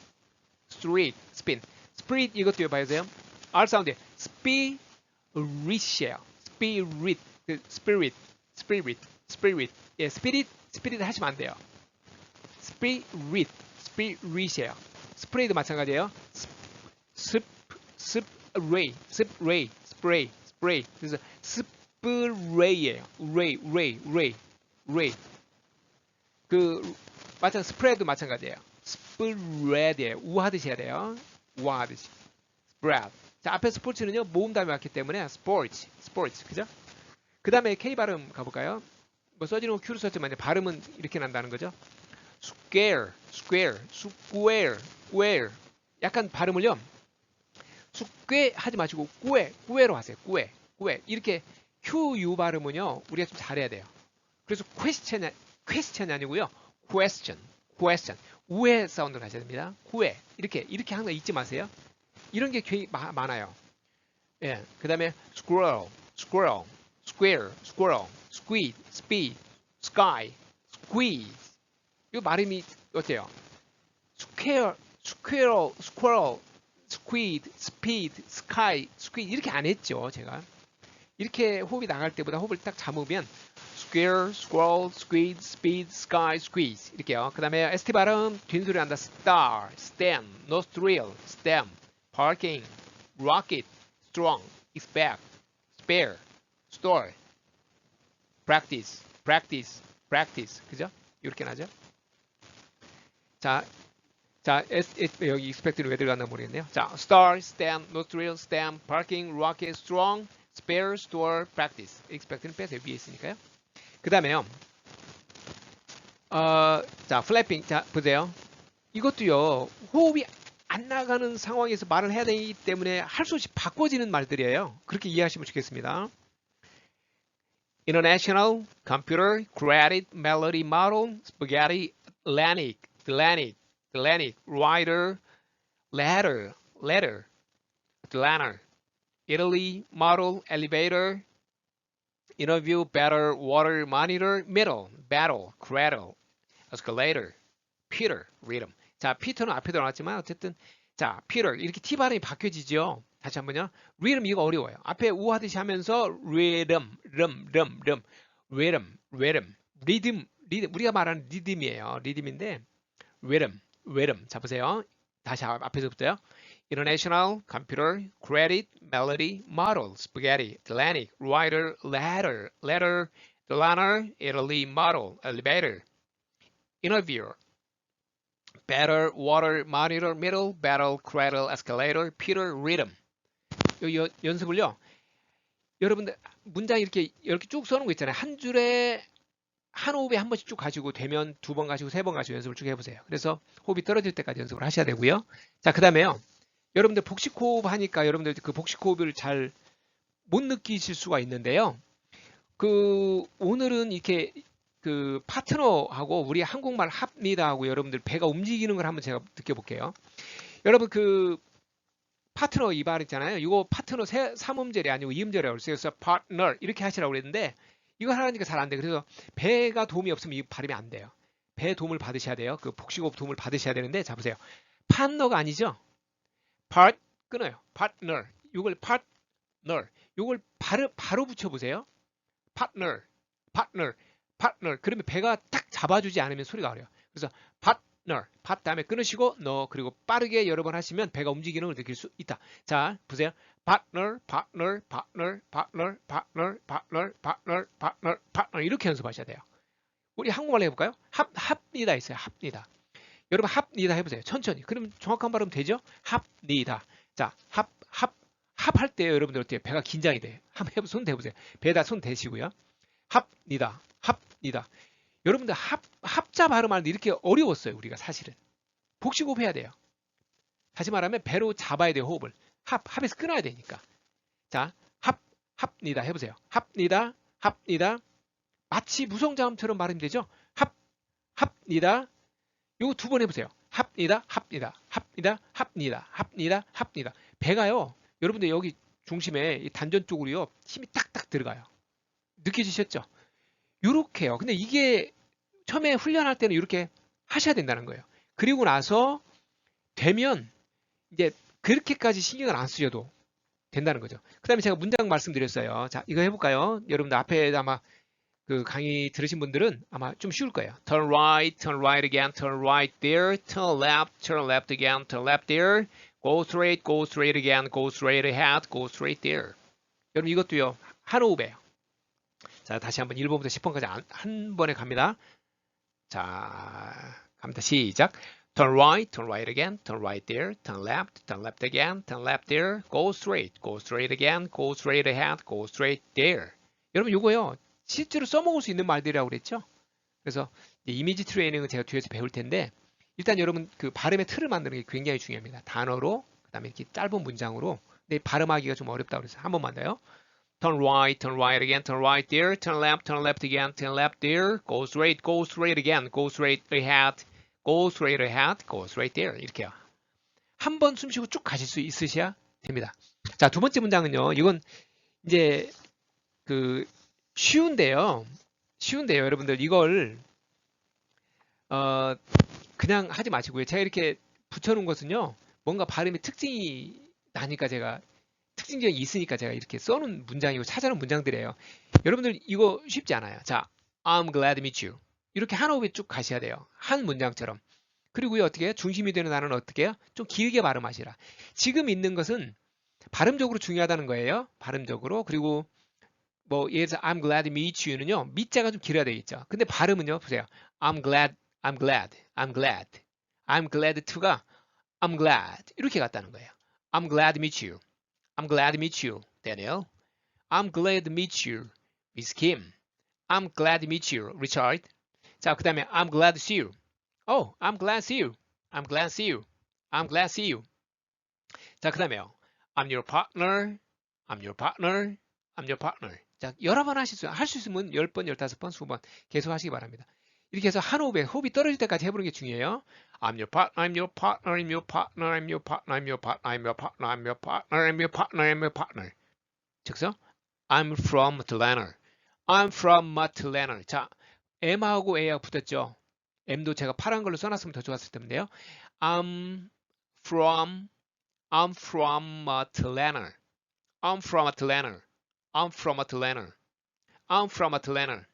spin. spirit 이것도 봐야 돼요. R 사운드. spirit이에요. spirit. 예, spirit 하시면 안 돼요. spirit이에요. 스프레이도 마찬가지예요. spray. 그래서 스프레이예요. ray. 그 마찬가지 스프레드도 마찬가지예요. 스프레드예요. 우하듯이 해야 돼요. 우하듯이. spread. 자, 앞에 스포츠는요. 모음 다음에 왔기 때문에 sports. 그죠? 그 다음에 K 발음 가볼까요? 뭐 써지는 거 Q로 썼지만 발음은 이렇게 난다는 거죠. square. 약간 발음을요. 숙괴 하지 마시고 꾸에로 하세요. 꾸에. 이렇게 QU 발음은요. 우리가 좀 잘해야 돼요. 그래서 question이 아니고요. question. 우에 사운드를 하셔야 됩니다. 구에. 이렇게 항상 잊지 마세요. 이런 게 굉장히 많아요. 예. 그다음에 squirrel, square, squid, speed, sky, squeeze. 이 발음이 어때요? squirrel, squid, speed, sky, squeeze 이렇게 안 했죠, 제가. 이렇게 호흡이 나갈 때보다 호흡을 딱 잡으면 square, squirrel, squid, speed, sky, squeeze 이렇게요. 그 다음에 ST 발음 뒷소리 난다. star, stem, nostril, stem, parking, rocket, strong, expect, spare, store, practice. 그죠? 이렇게 나죠? 자, 여기 expect는 왜 들어갔나 모르겠네요. 자, star, stem, nostril, stem, parking, rocket, strong, spare, store, practice. expect는 빼세요. 위에 있으니까요. 그 다음에요. 자, flapping. 자, 보세요. 이것도요. 호흡이 안 나가는 상황에서 말을 해야 되기 때문에 할 수 없이 바꿔지는 말들이에요. 그렇게 이해하시면 좋겠습니다. International, Computer, Credit, Melody, Model, Spaghetti, Atlantic, Writer, Letter, Atlanta, Italy, Model, Elevator, Interview, Better, Water, Monitor, Middle, Battle, Cradle, Escalator, Peter, Rhythm. 자, 피터는 앞에도 나왔지만 어쨌든 자, Peter 이렇게 T 발음이 바뀌어지죠. 다시 한번요. Rhythm 이거 어려워요. 앞에 우 하듯이 하면서 Rhythm. 리듬 우리가 말하는 리듬이에요. 리듬인데 Rhythm. 자, 보세요. 다시 앞에서부터요. International, Computer, Credit, Melody, Model, Spaghetti, Atlantic, Writer, Letter, Atlanta, Italy, Model, Elevator, Interviewer, Better, Water, Monitor, Middle, Battle, Cradle, Escalator, Peter, Rhythm. 요 연습을요. 여러분들 문장 이렇게 쭉 써놓은 거 있잖아요. 한 줄에 한 호흡에 한 번씩 쭉 가지고 되면 두 번 가지고 세 번 가지고 연습을 쭉 해보세요. 그래서 호흡이 떨어질 때까지 연습을 하셔야 되고요. 자, 그 다음에요. 여러분들 복식호흡 하니까 여러분들 그 복식호흡을 잘 못 느끼실 수가 있는데요. 오늘은 이렇게 그 파트너하고 우리 한국말 합니다 하고 여러분들 배가 움직이는 걸 한번 제가 느껴볼게요. 여러분 파트너 이 말 있잖아요. 이거 파트너 3음절이 아니고 2음절이라고 그랬어요. 그래서 파트너 이렇게 하시라고 그랬는데 이거 하라니까 잘 안 돼. 그래서 배가 도움이 없으면 이 발음이 안 돼요. 배 도움을 받으셔야 돼요. 그 복식호흡 도움을 받으셔야 되는데 자 보세요. 파트너가 아니죠. part 끊어요. 파트너. 이걸 파트너. 이걸 바로 붙여보세요. 파트너, 파트너, 파트너. 그러면 배가 딱 잡아주지 않으면 소리가 어려요. 그래서 파트너, 팟 다음에 끊으시고 너 그리고 빠르게 여러 번 하시면 배가 움직이는 걸 느낄 수 있다. 자, 보세요. 파트너, 파트너, 파트너, 파트너, 파트너, 파트너, 파트너, 파트너, 파트너 이렇게 연습하셔야 돼요. 우리 한국말로 해볼까요? 합니다 있어요. 합니다. 여러분 합니다 해보세요. 천천히. 그럼 정확한 발음 되죠? 합니다. 자, 합할 때 여러분들 어때요? 배가 긴장이 돼요. 한번 해보세요. 손 대보세요. 배에다 손 대시고요. 합니다. 합니다. 여러분들 합자 발음하는데 이렇게 어려웠어요. 우리가 사실은. 복식호흡 해야 돼요. 다시 말하면 배로 잡아야 돼요. 호흡을. 합에서 끊어야 되니까. 자, 합니다 해보세요. 합니다. 합니다. 마치 무성자음처럼 발음이 되죠? 합니다. 요거 두 번 해보세요. 합니다. 합니다. 합니다. 합니다. 합니다. 합니다. 배가요. 여러분들 여기 중심에 이 단전 쪽으로요. 힘이 딱딱 들어가요. 느껴지셨죠? 요렇게요. 근데 이게 처음에 훈련할 때는 이렇게 하셔야 된다는 거예요. 그리고 나서 되면 이제 그렇게까지 신경을 안 쓰셔도 된다는 거죠. 그 다음에 제가 문장 말씀드렸어요. 자, 이거 해볼까요? 여러분들 앞에 아마 그 강의 들으신 분들은 아마 좀 쉬울 거예요. Turn right again, turn right there, turn left again, turn left there, go straight again, go straight ahead, go straight there. 여러분 이것도요, 한 호흡이에요. 자, 다시 한번 1번부터 10번까지 한 번에 갑니다. 자, 갑니다. 시작. Turn right again, turn right there, turn left again, turn left there, go straight again, go straight ahead, go straight there. 여러분 이거요, 실제로 써먹을 수 있는 말들이라고 그랬죠? 그래서 이미지 트레이닝은 제가 뒤에서 배울 텐데 일단 여러분 그 발음의 틀을 만드는 게 굉장히 중요합니다. 단어로, 그 다음에 이렇게 짧은 문장으로. 근데 발음하기가 좀 어렵다고 그래서 한 번만 더요. Turn right again, turn right there, turn left again, turn left there, go straight again, go straight ahead, go straight ahead, go straight there. 이렇게요. 한 번 숨 쉬고 쭉 가실 수 있으셔야 됩니다. 자, 두 번째 문장은요. 이건 이제 쉬운데요. 여러분들 이걸 그냥 하지 마시고요. 제가 이렇게 붙여놓은 것은요. 뭔가 발음의 특징이 나니까 제가 특징적이 있으니까 제가 이렇게 써놓은 문장이고 찾아놓은 문장들이에요. 여러분들 이거 쉽지 않아요. 자, I'm glad to meet you. 이렇게 한 호흡에 쭉 가셔야 돼요. 한 문장처럼. 그리고요, 어떻게 해요? 중심이 되는 단어는 어떻게 해요? 좀 길게 발음하시라. 지금 있는 것은 발음적으로 중요하다는 거예요. 발음적으로. 그리고 뭐 예를 들어서 I'm glad to meet you는요. 밑자가 좀 길어야 되겠죠. 근데 발음은요. 보세요. I'm glad to가 I'm glad 이렇게 갔다는 거예요. I'm glad to meet you. I'm glad to meet you, Daniel. I'm glad to meet you, Miss Kim. I'm glad to meet you, Richard. 자, 그 다음에 I'm glad to see you. Oh, I'm glad to see you. I'm glad to see you. I'm glad to see you. 자, 그 다음에요. I'm your partner. I'm your partner. I'm your partner. 자, 여러 번 할 수 있으면 10번, 15번, 20번 계속 하시기 바랍니다. 이렇게 해서 한 호흡에 호흡이 떨어질 때까지 해보는 게 중요해요. I'm your partner, I'm your partner, I'm your partner, I'm your partner, I'm your partner, I'm your partner, I'm your partner, I'm your partner, I'm your partner. 즉서 I'm from Atlanta. I'm from Atlanta. 자, M하고 A하고 붙었죠. M도 제가 파란 걸로 써놨으면 더 좋았을 텐데요. I'm from Atlanta. I'm from Atlanta. I'm from Atlanta. I'm from Atlanta.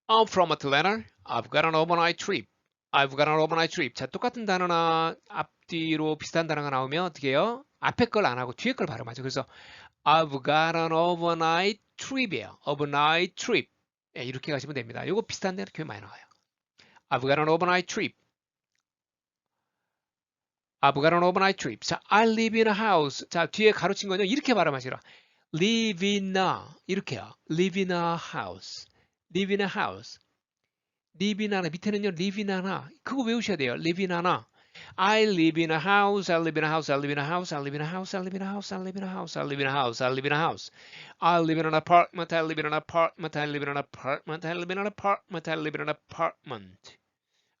I'm from Atlanta. I've got an overnight trip. I've got an overnight trip. 자, 똑같은 단어나 앞뒤로 비슷한 단어가 나오면 어떻게 해요? 앞에 걸 안 하고 뒤에 걸 발음하죠. 그래서 I've got an overnight trip이에요. overnight trip. 예, 이렇게 가시면 됩니다. 이거 비슷한 데는 교회 많이 나와요. I've got an overnight trip. I've got an overnight trip. 자, I live in a house. 자, 뒤에 가로친 거는 이렇게 발음하시라. live in a 이렇게요. live in a house. live in a house. live in 하나 밑에는요 live in 하나 그거 외우셔야 돼요. live in 하나 I live in a house. I live in a house. I live in a house. I live in a house. I live in a house. I live in a house. I live in a house. I live in a house. I live in an apartment. I live in an apartment. I live in an apartment. I live in an apartment. I live in an apartment.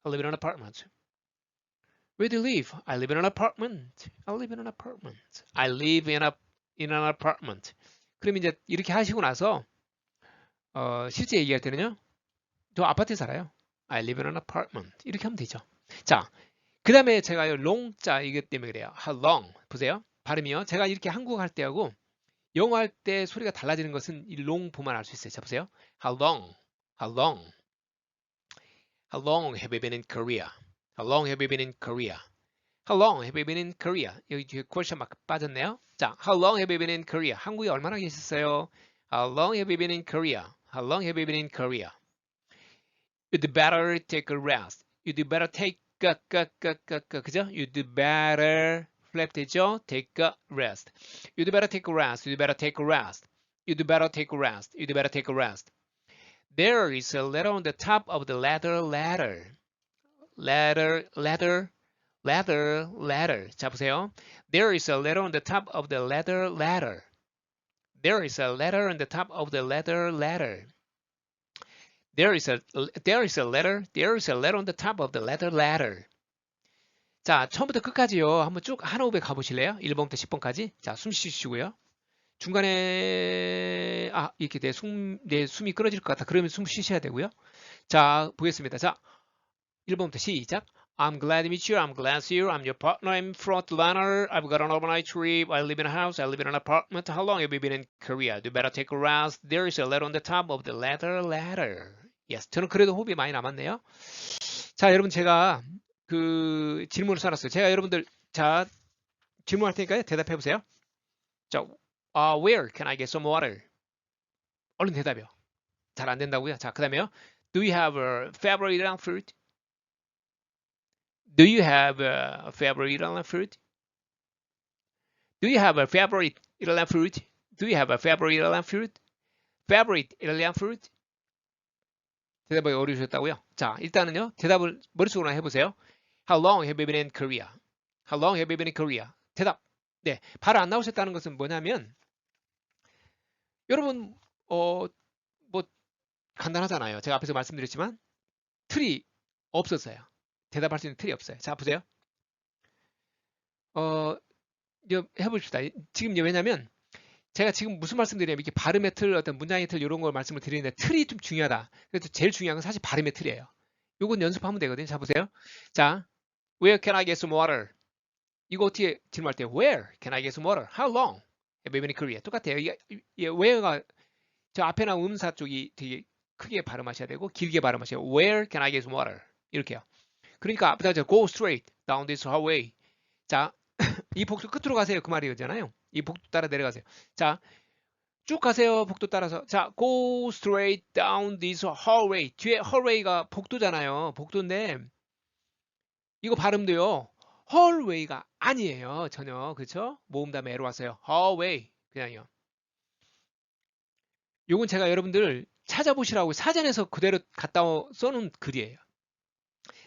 I live in an apartment. Where do you live? I live in an apartment. I live in an apartment. I live in an apartment. 그럼 이제 이렇게 하시고 나서 실제 얘기할 때는요. 저 아파트에 살아요. I live in an apartment. 이렇게 하면 되죠. 자, 그 다음에 제가 long자 이것 때문에 그래요. How long? 보세요. 발음이요. 제가 이렇게 한국어 할 때하고 영어 할 때 소리가 달라지는 것은 이 long 보면 알 수 있어요. 자, 보세요. How long? How long? How long have you been in Korea? How long have you been in Korea? How long have you been in Korea? 여기 뒤에 question mark 빠졌네요. 자, How long have you been in Korea? 한국에 얼마나 계셨어요? How long have you been in Korea? How long have you been in Korea? You'd better take a rest. You'd better take 그죠? You'd better flap 되죠? Take a rest. You'd better take a rest. You'd better take a rest. You'd better take a rest. You'd better take a rest. There is a letter on the top of the ladder. 자, 보세요. There is a letter on the top of the ladder. There is a letter on the top of the ladder. There is a letter on the top of the ladder. 자, 처음부터 끝까지요. 한번 쭉 한 호흡에 가보실래요? 1번부터 10번까지. 자, 숨 쉬시고요. 중간에 이렇게 내 숨이 끊어질 것 같다. 그러면 숨 쉬셔야 되고요. 자, 보겠습니다. 자, 1번부터 시작. I'm glad to meet you. I'm glad to see you. I'm your partner. I'm front runner. I've got an overnight trip. I live in a house. I live in an apartment. How long have you been in Korea? You better take a rest. There is a letter on the top of the ladder. Yes. 저는 그래도 호흡이 많이 남았네요. 자, 여러분 제가 그 질문을 써놨어요. 제가 여러분들 자 질문할 테니까요. 대답해 보세요. 자, where can I get some water? 얼른 대답해요. 잘 안 된다고요? 자, 그다음에요. Do you have a favorite Iran food? Do you have a favorite Iran food? Do you have a favorite Iran food? Do you have a favorite Iran food? Favorite Iran food? 대답하기 어려우셨다고요? 자, 일단은요. 대답을 머릿속으로 해보세요. How long have you been in Korea? How long have you been in Korea? 대답. 네, 바로 안 나오셨다는 것은 뭐냐면 여러분 뭐 간단하잖아요. 제가 앞에서 말씀드렸지만 틀이 없었어요. 대답할 수 있는 틀이 없어요. 자, 보세요. 해봅시다. 지금 왜냐면 제가 지금 무슨 말씀드리냐면 이렇게 발음의 틀, 어떤 문장의 틀 이런 걸 말씀을 드리는데 틀이 좀 중요하다. 그래서 제일 중요한 건 사실 발음의 틀이에요. 요건 연습하면 되거든요. 자, 보세요. 자, Where can I get some water? 이거 어떻게 질문할 때 Where can I get some water? How long have you been in Korea? 똑같아요. 이게 where가 저 앞에 나온 음사 쪽이 되게 크게 발음하셔야 되고 길게 발음하셔야 돼요. Where can I get some water? 이렇게요. 그러니까 앞에다 go straight down this hallway. 자, 이 복도 끝으로 가세요. 그 말이잖아요. 이 복도 따라 내려가세요. 자, 쭉 가세요. 복도 따라서. 자, go straight down this hallway. 뒤에 hallway가 복도잖아요. 복도인데 이거 발음도요. hallway가 아니에요. 전혀. 그렇죠? 모음 다음에 애로 왔어요. hallway. 그냥요. 요건 제가 여러분들 찾아보시라고 사전에서 그대로 갖다 써놓은 글이에요.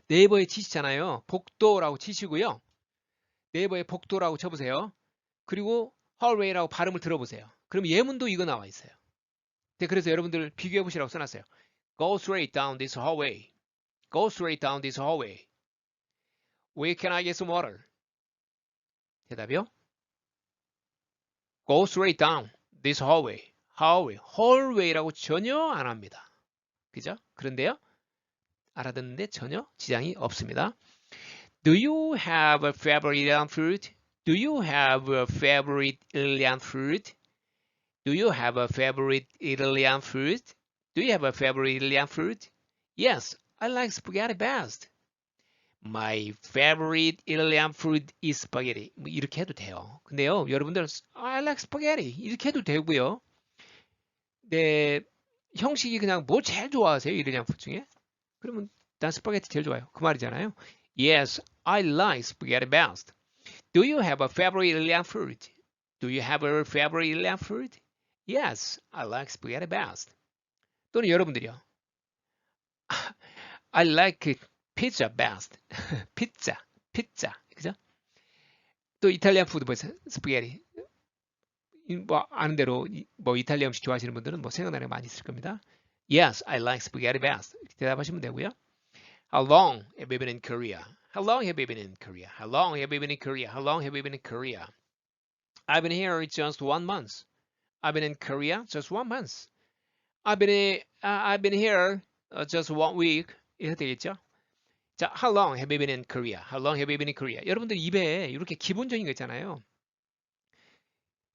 네이버에 치시잖아요. 복도라고 치시고요. 네이버에 복도라고 쳐보세요. 그리고 hallway라고 발음을 들어보세요. 그럼 예문도 이거 나와 있어요. 네, 그래서 여러분들 비교해 보시라고 써놨어요. Go straight down this hallway. Go straight down this hallway. Where can I get some water? 대답이요? Go straight down this hallway. hallway라고 전혀 안 합니다. 그죠? 그런데요. 알아듣는데 전혀 지장이 없습니다. Do you have a favorite Italian food? Do you have a favorite Italian food? Do you have a favorite Italian food? Do you have a favorite Italian food? Yes, I like spaghetti best. My favorite Italian food is spaghetti. 이렇게 해도 돼요. 근데요, 여러분들 I like spaghetti 이렇게 해도 되고요. 네, 형식이 그냥 뭐 제일 좋아하세요? 이탈리안 푸드 중에? 그러면 난 스파게티 제일 좋아요. 그 말이잖아요. Yes, I like spaghetti best. Do you have a favorite Italian food? Do you have a favorite Italian food? Yes, I like spaghetti best. 또는 여러분들이요. I like pizza best. 피자, 그죠? 또 이탈리안 푸드 뭐 스파게티. 뭐 아는 대로 뭐 이탈리아 음식 좋아하시는 분들은 뭐 생각나는 거 많이 있을 겁니다. Yes, I like spaghetti best. 이렇게 대답하시면 되고요. How long have you been in Korea? How long have you been in Korea? How long have you been in Korea? How long have you been in Korea? I've been here just 1 month. I've been in Korea just 1 month. I've been here just 1 week. 이렇게 되겠죠? 자, how long have you been in Korea? How long have you been in Korea? 여러분들 입에 이렇게 기본적인 거 있잖아요.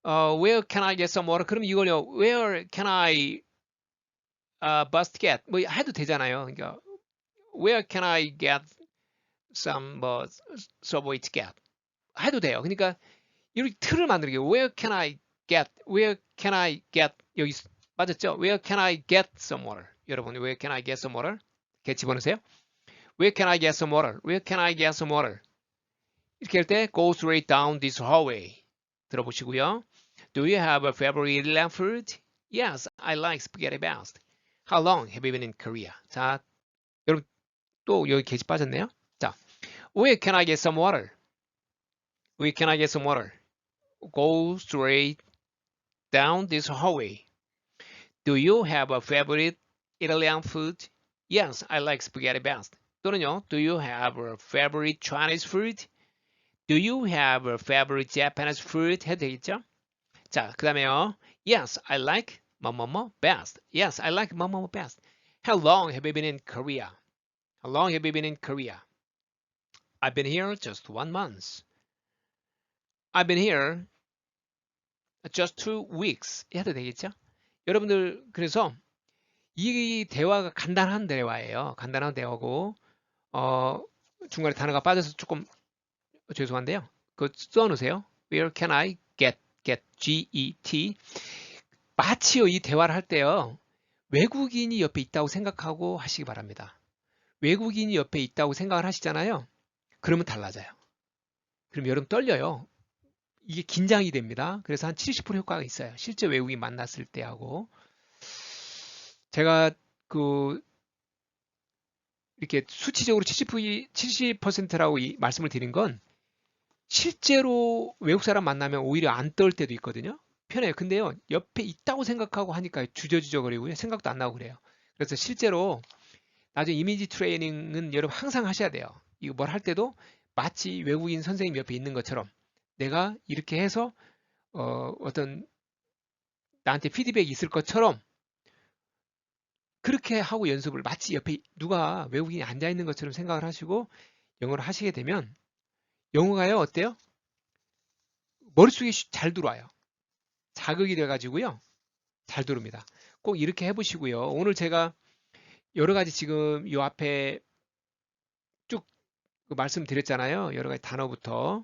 Where can I get some water? 그럼 이걸요. Where can I bust get? 뭐 해도 되잖아요. 그러니까 where can I get some 뭐 subway ticket? 해도 돼요. 그러니까 이렇게 틀을 만들게. Where can I get 여기 맞았죠? Where can I get some water? 여러분, where can I get some water? 이렇게 집어넣으세요. Where can I get some water? Where can I get some water? 이렇게 할 때 go straight down this hallway. 들어보시고요. Do you have a favorite Italian food? Yes, I like spaghetti best. How long have you been in Korea? 자, 여러분 또 여기 게시 빠졌네요. 자, where can I get some water? Where can I get some water? Go straight down this hallway. Do you have a favorite Italian food? Yes, I like spaghetti best. 또는요, do you have a favorite Chinese food? Do you have a favorite Japanese food? 해도 되겠죠? 자, 그 다음에요. Yes, I like 뭐뭐뭐 best. Yes, I like 뭐뭐뭐 best. How long have you been in Korea? How long have you been in Korea? I've been here just 1 month. I've been here just 2 weeks. 해도 되겠죠? 여러분들 그래서 이 대화가 간단한 대화예요. 간단한 대화고 중간에 단어가 빠져서 조금 죄송한데요. 그거 써놓으세요. Where can I get G-E-T 마치요 이 대화를 할 때요. 외국인이 옆에 있다고 생각하고 하시기 바랍니다. 외국인이 옆에 있다고 생각을 하시잖아요. 그러면 달라져요. 그럼 여러분 떨려요. 이게 긴장이 됩니다. 그래서 한 70% 효과가 있어요. 실제 외국인 만났을 때 하고. 제가 그 이렇게 수치적으로 70%라고 말씀을 드린 건 실제로 외국 사람 만나면 오히려 안 떨 때도 있거든요. 편해요. 근데요, 옆에 있다고 생각하고 하니까 주저주저거리고요. 생각도 안 나고 그래요. 그래서 실제로 나중에 이미지 트레이닝은 여러분 항상 하셔야 돼요. 이거 뭘 할 때도 마치 외국인 선생님 옆에 있는 것처럼 내가 이렇게 해서 어떤 나한테 피드백이 있을 것처럼 그렇게 하고 연습을 마치 옆에 누가 외국인이 앉아 있는 것처럼 생각을 하시고 영어를 하시게 되면 영어가요 어때요? 머릿속에 잘 들어와요. 자극이 돼가지고요 잘 들어옵니다. 꼭 이렇게 해보시고요. 오늘 제가 여러 가지 지금 이 앞에 쭉 말씀드렸잖아요. 여러 가지 단어부터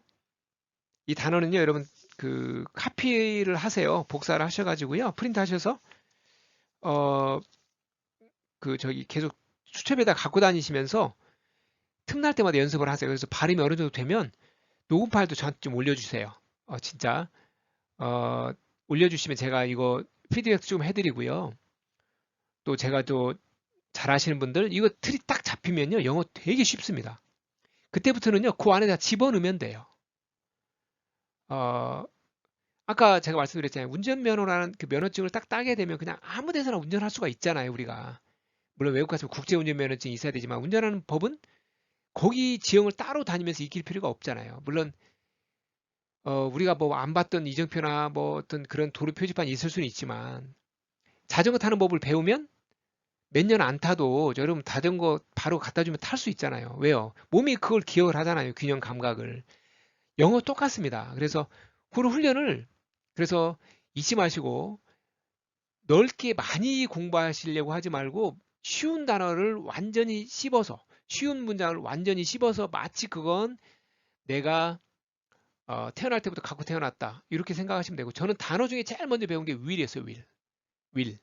이 단어는요 여러분 그 카피를 하세요. 복사를 하셔가지고요 프린트 하셔서 그 저기 계속 수첩에다 갖고 다니시면서 틈날 때마다 연습을 하세요. 그래서 발음이 어느 정도 되면 녹음 파일도 저한테 좀 올려주세요. 진짜 올려주시면 제가 이거 피드백 좀 해드리고요. 또 제가 또 잘하시는 분들 이거 틀이 딱 잡히면요 영어 되게 쉽습니다. 그때부터는요 그 안에다 집어넣으면 돼요. 아까 제가 말씀드렸잖아요. 운전면허라는 그 면허증을 딱 따게 되면 그냥 아무 데서나 운전할 수가 있잖아요. 우리가 물론 외국 가서 국제운전면허증이 있어야 되지만 운전하는 법은 거기 지형을 따로 다니면서 익힐 필요가 없잖아요. 물론 우리가 뭐 안 봤던 이정표나 뭐 어떤 그런 도로 표지판이 있을 수는 있지만 자전거 타는 법을 배우면 몇 년 안 타도 여러분 자전거 바로 갖다 주면 탈 수 있잖아요. 왜요? 몸이 그걸 기억을 하잖아요. 균형 감각을. 영어 똑같습니다. 그래서 그런 훈련을 그래서 잊지 마시고 넓게 많이 공부하시려고 하지 말고 쉬운 단어를 완전히 씹어서 쉬운 문장을 완전히 씹어서 마치 그건 내가 태어날 때부터 갖고 태어났다 이렇게 생각하시면 되고 저는 단어 중에 제일 먼저 배운 게 will이었어요. will.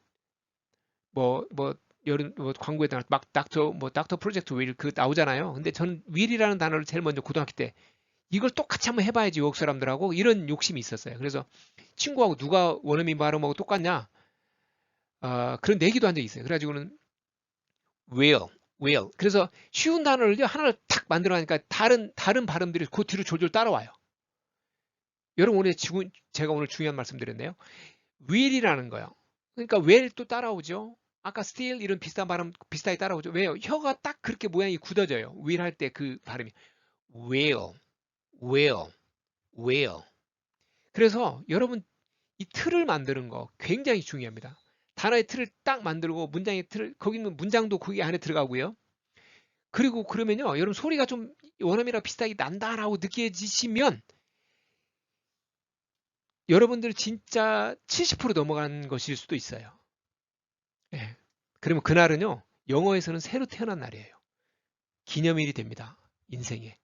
뭐 여름 뭐 광고에다 막 닥터 프로젝트 will 그 나오잖아요. 근데 저는 will이라는 단어를 제일 먼저 고등학교 때 이걸 똑같이 한번 해봐야지 외국 사람들하고 이런 욕심이 있었어요. 그래서 친구하고 누가 원어민 발음하고 똑같냐? 그런 내기도 한 적이 있어요. 그래가지고는 will will. 그래서 쉬운 단어를 하나를 탁 만들어 놔니까 다른 발음들이 그 뒤로 졸졸 따라와요. 여러분 오늘 제가 오늘 중요한 말씀 드렸네요. will이라는 거요. 그러니까 well 또 따라오죠. 아까 still 이런 비슷한 발음 비슷하게 따라오죠. 왜요? 혀가 딱 그렇게 모양이 굳어져요. will 할 때 그 발음이 will, will, will. 그래서 여러분 이 틀을 만드는 거 굉장히 중요합니다. 단어의 틀을 딱 만들고 문장의 틀을 거기 있는 문장도 거기 안에 들어가고요. 그리고 그러면요, 여러분 소리가 좀 원어민이랑 비슷하게 난다라고 느껴지시면 여러분들 진짜 70% 넘어간 것일 수도 있어요. 예. 그러면 그날은요, 영어에서는 새로 태어난 날이에요. 기념일이 됩니다. 인생에.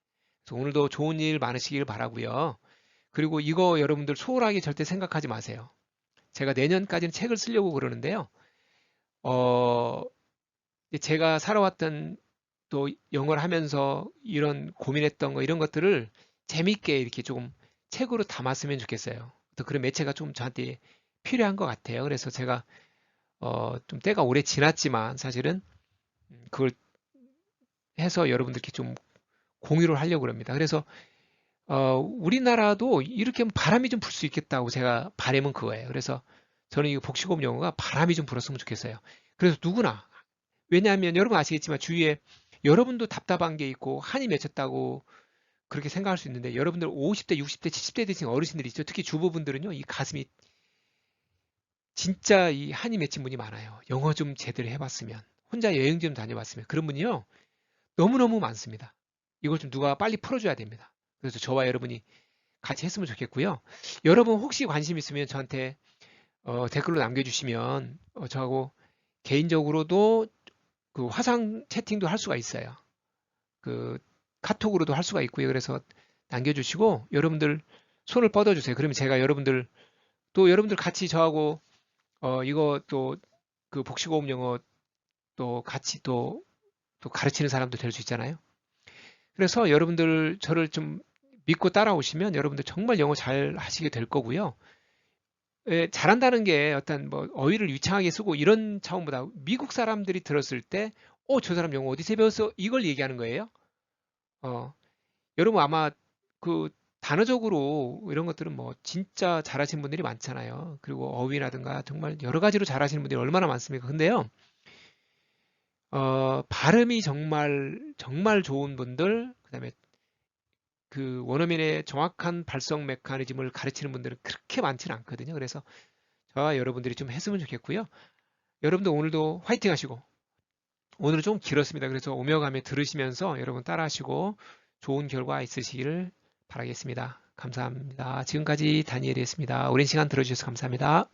그래서 오늘도 좋은 일 많으시길 바라고요. 그리고 이거 여러분들 소홀하게 절대 생각하지 마세요. 제가 내년까지는 책을 쓰려고 그러는데요. 제가 살아왔던 또 영어를 하면서 이런 고민했던 거 이런 것들을 재밌게 이렇게 조금 책으로 담았으면 좋겠어요. 또 그런 매체가 좀 저한테 필요한 것 같아요. 그래서 제가 좀 때가 오래 지났지만 사실은 그걸 해서 여러분들께 좀 공유를 하려고 합니다. 그래서 우리나라도 이렇게 하면 바람이 좀 불 수 있겠다고 제가 바람은 그거예요. 그래서 저는 이 복식호흡 영어가 바람이 좀 불었으면 좋겠어요. 그래서 누구나 왜냐하면 여러분 아시겠지만 주위에 여러분도 답답한 게 있고 한이 맺혔다고 그렇게 생각할 수 있는데 여러분들 50대, 60대, 70대 되신 어르신들이 있죠. 특히 주부분들은요. 이 가슴이 진짜 이 한이 맺힌 분이 많아요. 영어 좀 제대로 해봤으면 혼자 여행 좀 다녀봤으면 그런 분이요. 너무너무 많습니다. 이걸 좀 누가 빨리 풀어줘야 됩니다. 그래서 저와 여러분이 같이 했으면 좋겠고요. 여러분 혹시 관심 있으면 저한테 댓글로 남겨주시면 저하고 개인적으로도 그 화상 채팅도 할 수가 있어요. 그 카톡으로도 할 수가 있고요. 그래서 남겨주시고 여러분들 손을 뻗어주세요. 그러면 제가 여러분들 또 여러분들 같이 저하고 이거 또 그 복식호흡 영어 또 같이 또 가르치는 사람도 될 수 있잖아요. 그래서 여러분들 저를 좀 믿고 따라오시면 여러분들 정말 영어 잘 하시게 될 거고요. 예, 잘한다는 게 어떤 뭐 어휘를 유창하게 쓰고 이런 차원보다 미국 사람들이 들었을 때, 저 사람 영어 어디서 배웠어? 이걸 얘기하는 거예요. 어, 여러분 아마 그 단어적으로 이런 것들은 뭐 진짜 잘하시는 분들이 많잖아요. 그리고 어휘라든가 정말 여러 가지로 잘하시는 분들이 얼마나 많습니까? 근데요, 발음이 정말 정말 좋은 분들, 그다음에 그 원어민의 정확한 발성 메커니즘을 가르치는 분들은 그렇게 많지는 않거든요. 그래서 저와 여러분들이 좀 했으면 좋겠고요. 여러분도 오늘도 화이팅 하시고 오늘은 좀 길었습니다. 그래서 오며 가며 들으시면서 여러분 따라하시고 좋은 결과 있으시기를 바라겠습니다. 감사합니다. 지금까지 다니엘이었습니다. 오랜 시간 들어주셔서 감사합니다.